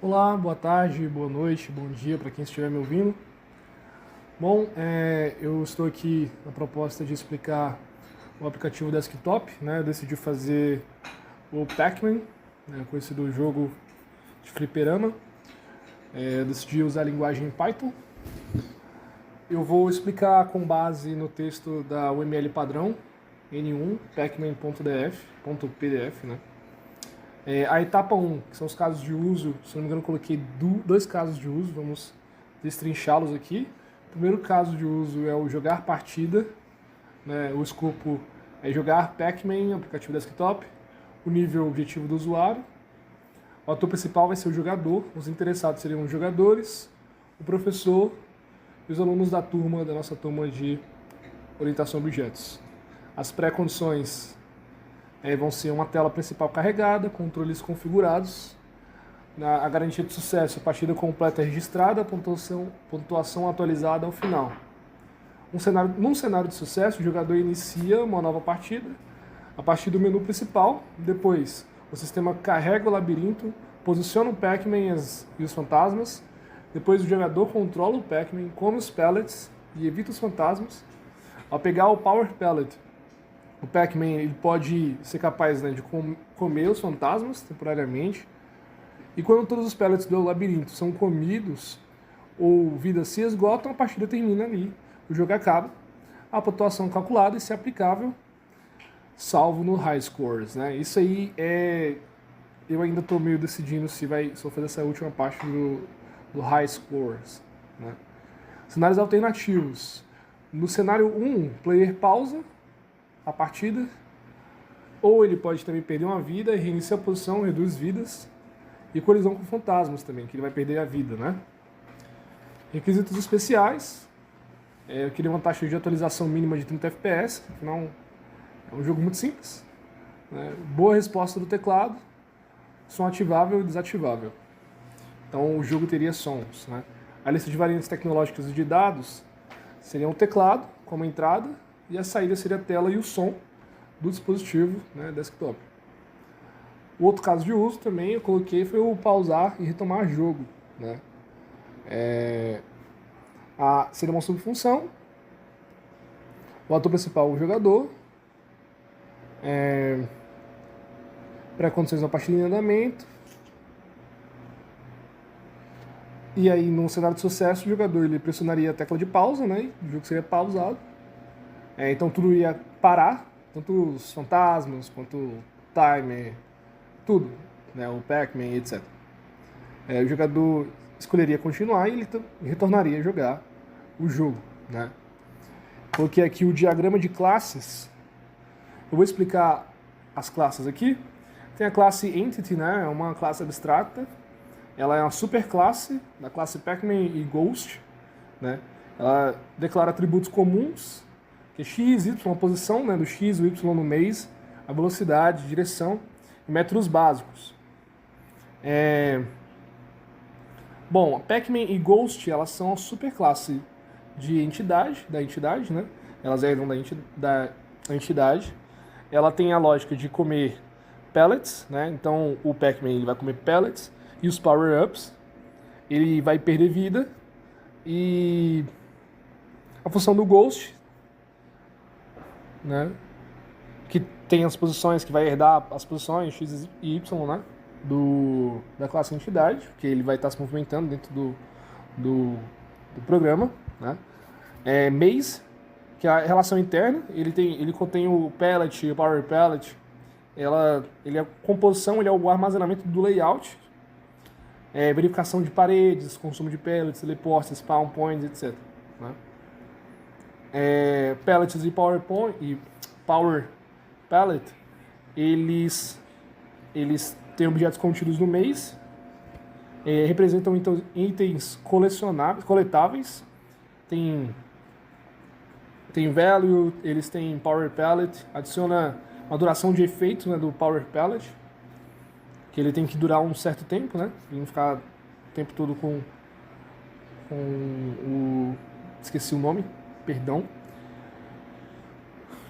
Olá, boa tarde, boa noite, bom dia para quem estiver me ouvindo. Bom, eu estou aqui na proposta de explicar o aplicativo desktop, né? Eu decidi fazer o Pac-Man, né? Conhecido jogo de fliperama. Eu decidi usar a linguagem Python. Eu vou explicar com base no texto da UML padrão N1 pacman.pdf, né? A etapa 1, que são os casos de uso, se não me engano eu coloquei dois casos de uso, vamos destrinchá-los aqui. O primeiro caso de uso é o jogar partida, né? O escopo é jogar Pac-Man, aplicativo desktop, o nível objetivo do usuário. O ator principal vai ser o jogador, os interessados seriam os jogadores, o professor e os alunos da nossa turma de orientação a objetos. As pré-condições vão ser uma tela principal carregada, controles configurados, a garantia de sucesso, a partida completa registrada, pontuação atualizada ao final. Num cenário de sucesso, o jogador inicia uma nova partida, a partir do menu principal, depois o sistema carrega o labirinto, posiciona o Pac-Man e os fantasmas, depois o jogador controla o Pac-Man, come os pellets e evita os fantasmas. Ao pegar o Power Pellet, o Pac-Man ele pode ser capaz, né, de comer os fantasmas temporariamente. E quando todos os pellets do labirinto são comidos ou vidas se esgotam, a partida termina ali. O jogo acaba. A pontuação calculada e, se aplicável, salvo no High Scores, né? Isso aí eu ainda estou meio decidindo se vou fazer essa última parte do High Scores, né? Cenários alternativos. No cenário 1, o player pausa a partida, ou ele pode também perder uma vida, reinicia a posição, reduz vidas, e colisão com fantasmas também, que ele vai perder a vida, né? Requisitos especiais. Eu queria uma taxa de atualização mínima de 30 FPS, afinal é um jogo muito simples, né? Boa resposta do teclado, som ativável e desativável. Então o jogo teria sons, né? A lista de variantes tecnológicas e de dados seria o teclado como entrada, e a saída seria a tela e o som do dispositivo, né, desktop. O outro caso de uso também eu coloquei foi o pausar e retomar jogo, né? Seria uma subfunção. O ator principal é o jogador. Pré-condições da partida em andamento. E aí, num cenário de sucesso, o jogador ele pressionaria a tecla de pausa, né? O jogo seria pausado. Então tudo ia parar, tanto os fantasmas quanto o timer, tudo, né? O Pac-Man, etc. O jogador escolheria continuar e ele retornaria a jogar o jogo, né? Coloquei aqui o diagrama de classes. Eu vou explicar as classes aqui. Tem a classe Entity, né? É uma classe abstrata. Ela é uma superclasse da classe Pac-Man e Ghost, né? Ela declara atributos comuns, que é x, y, a posição, né, do x, o y no maze, a velocidade, direção e métodos básicos. Bom, a Pac-Man e Ghost, elas são a superclasse da entidade, né? Elas herdam da entidade. Ela tem a lógica de comer pellets, né? Então o Pac-Man ele vai comer pellets e os power-ups. Ele vai perder vida. E a função do Ghost, né, que tem as posições, que vai herdar as posições x e y, né, da classe entidade, que ele vai estar se movimentando dentro do programa, né. Maze, que é a relação interna, ele contém o pellet, o power pellet, ele é a composição, ele é o armazenamento do layout, verificação de paredes, consumo de pellets, teleports, spawn points, etc, né. Pellets e Power Pellet, eles têm objetos contidos no maze, representam então itens coletáveis, tem value, eles têm Power Pellet, adiciona uma duração de efeito, né, do Power Pellet, que ele tem que durar um certo tempo, né, pra não ficar o tempo todo com esqueci o nome, perdão.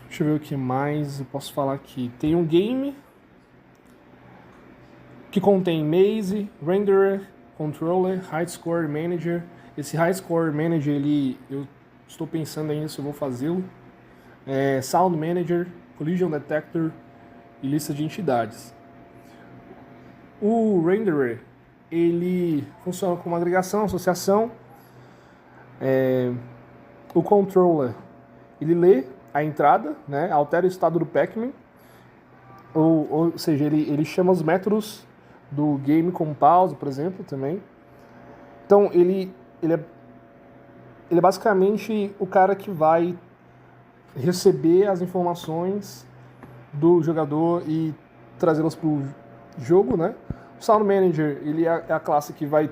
Deixa eu ver o que mais eu posso falar aqui. Tem um game que contém maze, renderer, Controller, High Score Manager. Esse High Score Manager, eu estou pensando ainda se eu vou fazê-lo. Sound Manager, Collision Detector e lista de entidades. O Renderer, ele funciona como agregação, associação. O Controller, ele lê a entrada, né, altera o estado do Pac-Man, ou seja, ele chama os métodos do game como pause, por exemplo, também. Então, ele é basicamente o cara que vai receber as informações do jogador e trazê-las para o jogo, né? O Sound Manager, ele é a classe que vai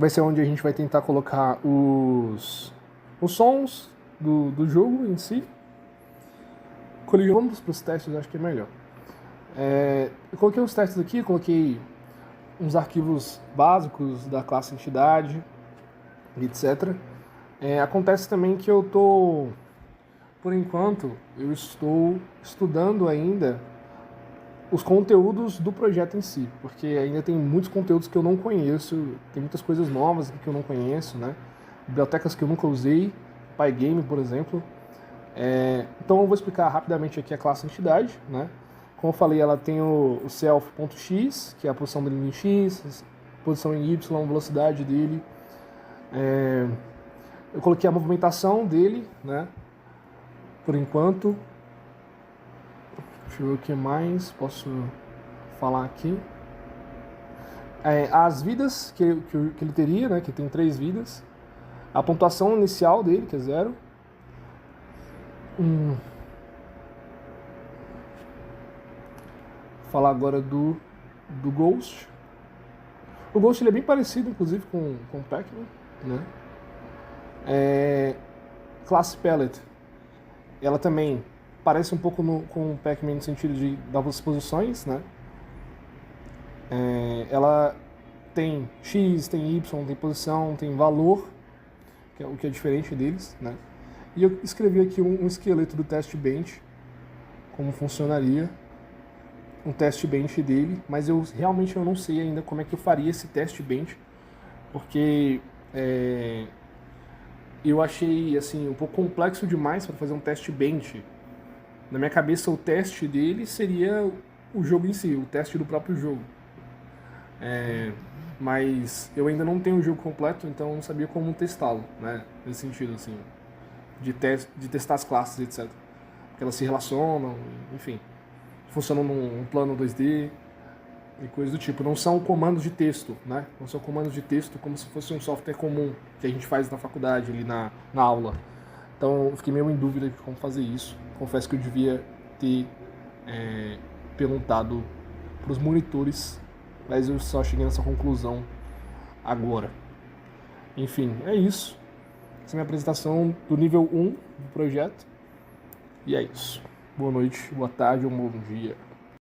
ser onde a gente vai tentar colocar os sons do jogo em si. Vamos para os testes, acho que é melhor. Eu coloquei os testes aqui, coloquei uns arquivos básicos da classe entidade, etc. Acontece também que por enquanto, eu estou estudando ainda os conteúdos do projeto em si, porque ainda tem muitos conteúdos que eu não conheço, tem muitas coisas novas que eu não conheço, né? Bibliotecas que eu nunca usei, Pygame, por exemplo. Então eu vou explicar rapidamente aqui a classe entidade, né? Como eu falei, ela tem o self.x, que é a posição dele em x, posição em y, velocidade dele. Eu coloquei a movimentação dele, né? Por enquanto. Deixa eu ver o que mais posso falar aqui. As vidas que ele teria, né? Que tem 3 vidas. A pontuação inicial dele, que é 0. Vou falar agora do Ghost. O Ghost ele é bem parecido, inclusive, com o Pac-Man, né? Classe Palette. Ela também parece um pouco com o Pac-Man no sentido de das posições, né? Ela tem X, tem Y, tem posição, tem valor, o que é diferente deles, né? E eu escrevi aqui um esqueleto do test bench, como funcionaria um test bench dele, mas eu realmente não sei ainda como é que eu faria esse test bench, porque eu achei assim um pouco complexo demais para fazer um test bench. Na minha cabeça, o teste dele seria o jogo em si, o teste do próprio jogo. Mas eu ainda não tenho o jogo completo, então eu não sabia como testá-lo, né? Nesse sentido, assim, de testar as classes, etc. Porque elas se relacionam, enfim, funcionam num plano 2D e coisas do tipo. Não são comandos de texto, né? Não são comandos de texto como se fosse um software comum que a gente faz na faculdade, ali na aula. Então eu fiquei meio em dúvida de como fazer isso. Confesso que eu devia ter perguntado para os monitores, mas eu só cheguei nessa conclusão agora. Enfim, é isso. Essa é a minha apresentação do nível 1 do projeto. E é isso. Boa noite, boa tarde ou bom dia.